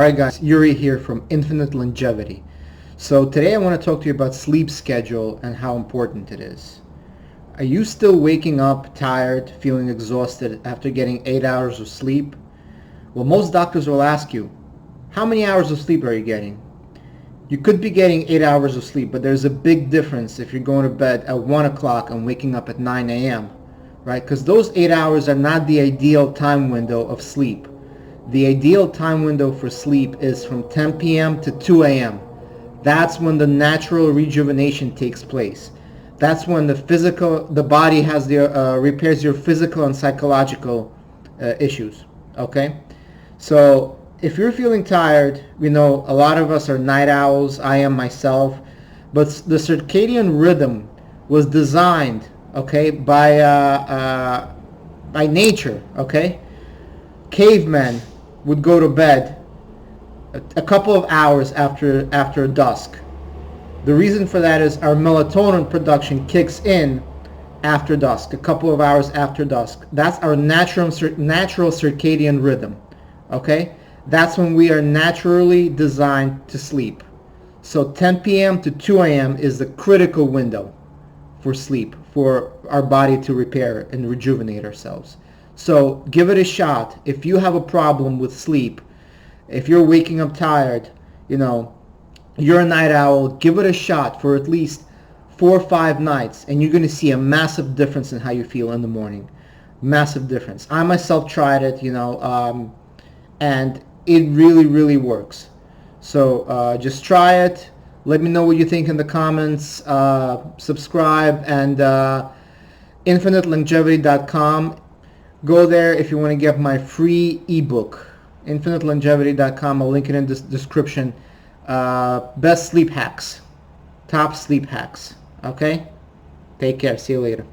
Alright guys, Yuri here from Infinite Longevity. So today I want to talk to you about sleep schedule and how important it is. Are you still waking up tired, feeling exhausted after getting 8 hours of sleep? Well, most doctors will ask you, how many hours of sleep are you getting? You could be getting 8 hours of sleep, but there's a big difference if you're going to bed at 1 o'clock and waking up at 9 a.m., right? Because those 8 hours are not the ideal time window of sleep. The ideal time window for sleep is from 10 p.m. to 2 a.m. That's when the natural rejuvenation takes place. That's when the body has repairs your physical and psychological issues. Okay, so if you're feeling tired, we know a lot of us are night owls. I am myself, but the circadian rhythm was designed, okay, by nature. Okay, cavemen would go to bed a couple of hours after dusk. The reason for that is our melatonin production kicks in after dusk, a couple of hours after dusk. That's our natural circadian rhythm. Okay? That's when we are naturally designed to sleep. So 10 p.m. to 2 a.m. is the critical window for sleep, for our body to repair and rejuvenate ourselves. So give it a shot. If you have a problem with sleep, if you're waking up tired, you're a night owl, give it a shot for at least 4 or 5 nights, and you're going to see a massive difference in how you feel in the morning. Massive difference. I myself tried it, and it really, really works. So just try it. Let me know what you think in the comments. Subscribe, and infinitelongevity.com. Go there if you want to get my free ebook, infinitelongevity.com. I'll link it in the description. Best sleep hacks, top sleep hacks. Okay? Take care. See you later.